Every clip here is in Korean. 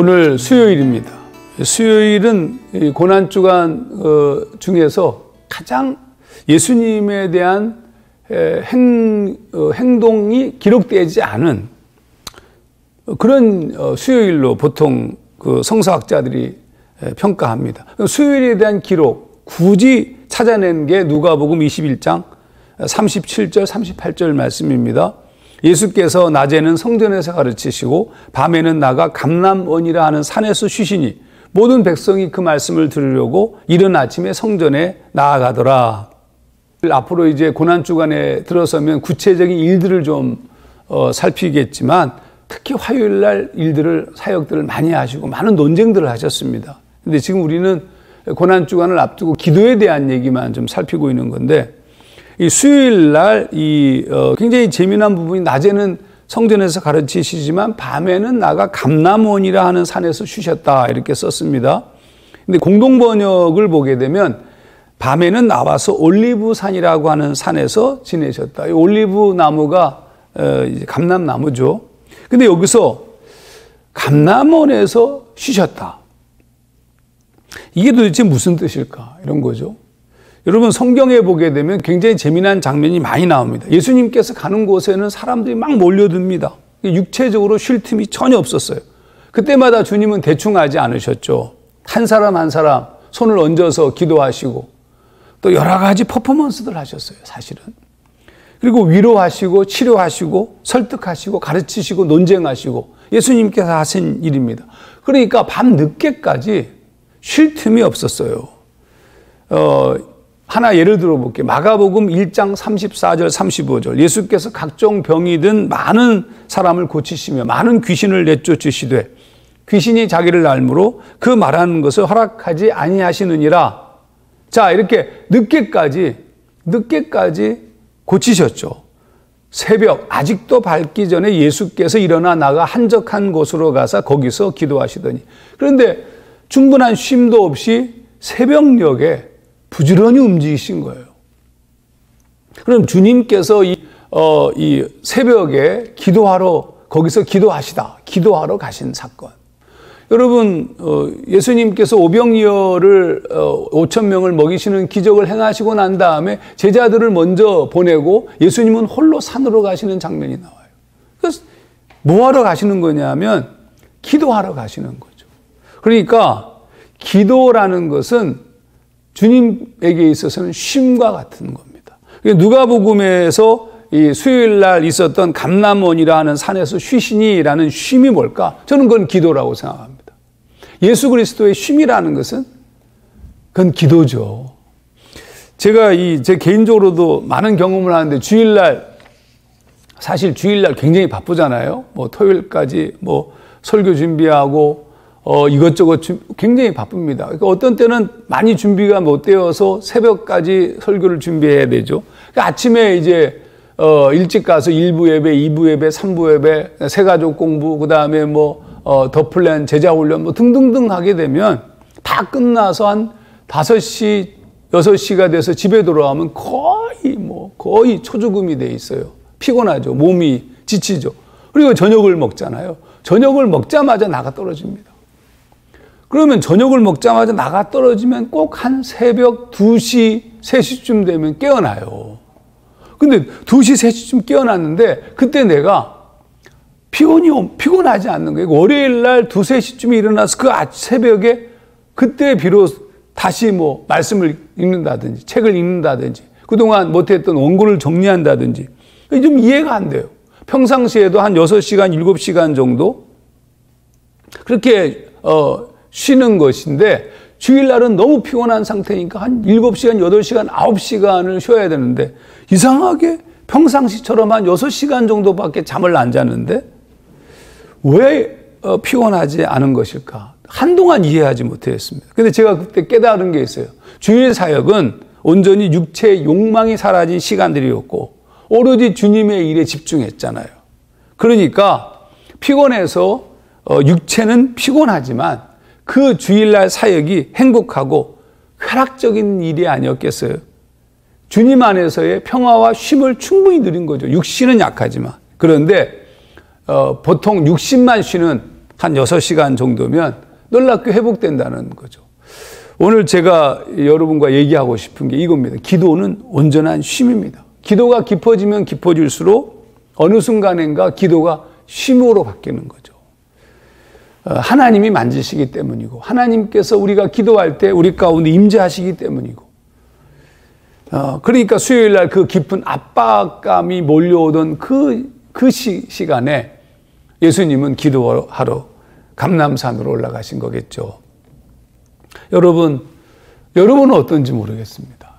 오늘 수요일입니다. 수요일은 고난주간 중에서 가장 예수님에 대한 행동이 기록되지 않은 그런 수요일로 보통 성서학자들이 평가합니다. 수요일에 대한 기록 굳이 찾아낸 게 누가복음 21장 37절 38절 말씀입니다. 예수께서 낮에는 성전에서 가르치시고 밤에는 나가 감람원이라 하는 산에서 쉬시니 모든 백성이 그 말씀을 들으려고 이른 아침에 성전에 나아가더라. 앞으로 이제 고난주간에 들어서면 구체적인 일들을 좀 살피겠지만 특히 화요일 날 사역들을 많이 하시고 많은 논쟁들을 하셨습니다. 근데 지금 우리는 고난주간을 앞두고 기도에 대한 얘기만 좀 살피고 있는 건데, 이 수요일 날 굉장히 재미난 부분이 낮에는 성전에서 가르치시지만 밤에는 나가 감람원이라 하는 산에서 쉬셨다 이렇게 썼습니다. 근데 공동 번역을 보게 되면 밤에는 나와서 올리브산이라고 하는 산에서 지내셨다. 이 올리브 나무가 이제 감람나무죠. 근데 여기서 감람원에서 쉬셨다. 이게 도대체 무슨 뜻일까? 이런 거죠. 여러분, 성경에 보게 되면 굉장히 재미난 장면이 많이 나옵니다. 예수님께서 가는 곳에는 사람들이 막 몰려듭니다. 육체적으로 쉴 틈이 전혀 없었어요. 그때마다 주님은 대충 하지 않으셨죠. 한 사람 한 사람 손을 얹어서 기도하시고 또 여러 가지 퍼포먼스들 하셨어요, 사실은. 그리고 위로하시고 치료하시고 설득하시고 가르치시고 논쟁하시고 예수님께서 하신 일입니다. 그러니까 밤 늦게까지 쉴 틈이 없었어요. 하나 예를 들어볼게요. 마가복음 1장 34절 35절 예수께서 각종 병이 든 많은 사람을 고치시며 많은 귀신을 내쫓으시되 귀신이 자기를 닮으로 그 말하는 것을 허락하지 아니하시느니라. 자, 이렇게 늦게까지 고치셨죠. 새벽 아직도 밝기 전에 예수께서 일어나 나가 한적한 곳으로 가서 거기서 기도하시더니, 그런데 충분한 쉼도 없이 새벽녘에 부지런히 움직이신 거예요. 그럼 주님께서 이 새벽에 거기서 기도하러 가신 사건. 여러분, 예수님께서 오병이어를 5천 명을 먹이시는 기적을 행하시고 난 다음에 제자들을 먼저 보내고 예수님은 홀로 산으로 가시는 장면이 나와요. 그래서 뭐 하러 가시는 거냐면 기도하러 가시는 거죠. 그러니까 기도라는 것은 주님에게 있어서는 쉼과 같은 겁니다. 누가복음에서 이 수요일 날 있었던 감람원이라 하는 산에서 쉬시니라는 쉼이 뭘까? 저는 그건 기도라고 생각합니다. 예수 그리스도의 쉼이라는 것은 그건 기도죠. 제가 제 개인적으로도 많은 경험을 하는데 사실 주일날 굉장히 바쁘잖아요. 토요일까지 설교 준비하고 이것저것 굉장히 바쁩니다. 그러니까 어떤 때는 많이 준비가 못 되어서 새벽까지 설교를 준비해야 되죠. 그러니까 아침에 이제 일찍 가서 1부 예배, 2부 예배, 3부 예배, 새가족 공부, 그 다음에 더 플랜, 제자 훈련 등등등 하게 되면 다 끝나서 한 5시, 6시가 돼서 집에 돌아오면 거의 초죽음이 돼 있어요. 피곤하죠. 몸이 지치죠. 그리고 저녁을 먹잖아요. 저녁을 먹자마자 나가 떨어집니다. 그러면 저녁을 먹자마자 나가 떨어지면 꼭 한 새벽 2시, 3시쯤 되면 깨어나요. 근데 2시, 3시쯤 깨어났는데 그때 내가 피곤하지 않는 거예요. 월요일 날 2, 3시쯤에 일어나서 새벽에 그때 비로소 다시 말씀을 읽는다든지 책을 읽는다든지 그동안 못했던 원고를 정리한다든지 좀 이해가 안 돼요. 평상시에도 한 6시간, 7시간 정도 그렇게 쉬는 것인데 주일날은 너무 피곤한 상태니까 한 7시간, 8시간, 9시간을 쉬어야 되는데 이상하게 평상시처럼 한 6시간 정도밖에 잠을 안 자는데 왜 피곤하지 않은 것일까? 한동안 이해하지 못했습니다. 근데 제가 그때 깨달은 게 있어요. 주일 사역은 온전히 육체의 욕망이 사라진 시간들이었고 오로지 주님의 일에 집중했잖아요. 그러니까 피곤해서 육체는 피곤하지만 그 주일날 사역이 행복하고 쾌락적인 일이 아니었겠어요. 주님 안에서의 평화와 쉼을 충분히 누린 거죠. 육신은 약하지만. 그런데 보통 육신만 쉬는 한 6시간 정도면 놀랍게 회복된다는 거죠. 오늘 제가 여러분과 얘기하고 싶은 게 이겁니다. 기도는 온전한 쉼입니다. 기도가 깊어지면 깊어질수록 어느 순간인가 기도가 쉼으로 바뀌는 거죠. 하나님이 만지시기 때문이고 하나님께서 우리가 기도할 때 우리 가운데 임재하시기 때문이고 그러니까 수요일 날 그 깊은 압박감이 몰려오던 그 시간에 예수님은 기도하러 감람산으로 올라가신 거겠죠. 여러분은 어떤지 모르겠습니다.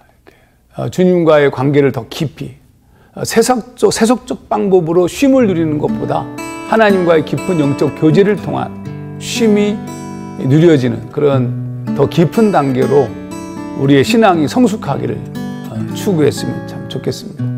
주님과의 관계를 더 깊이 세속적 방법으로 쉼을 누리는 것보다 하나님과의 깊은 영적 교제를 통한 쉼이 누려지는 그런 더 깊은 단계로 우리의 신앙이 성숙하기를 추구했으면 참 좋겠습니다.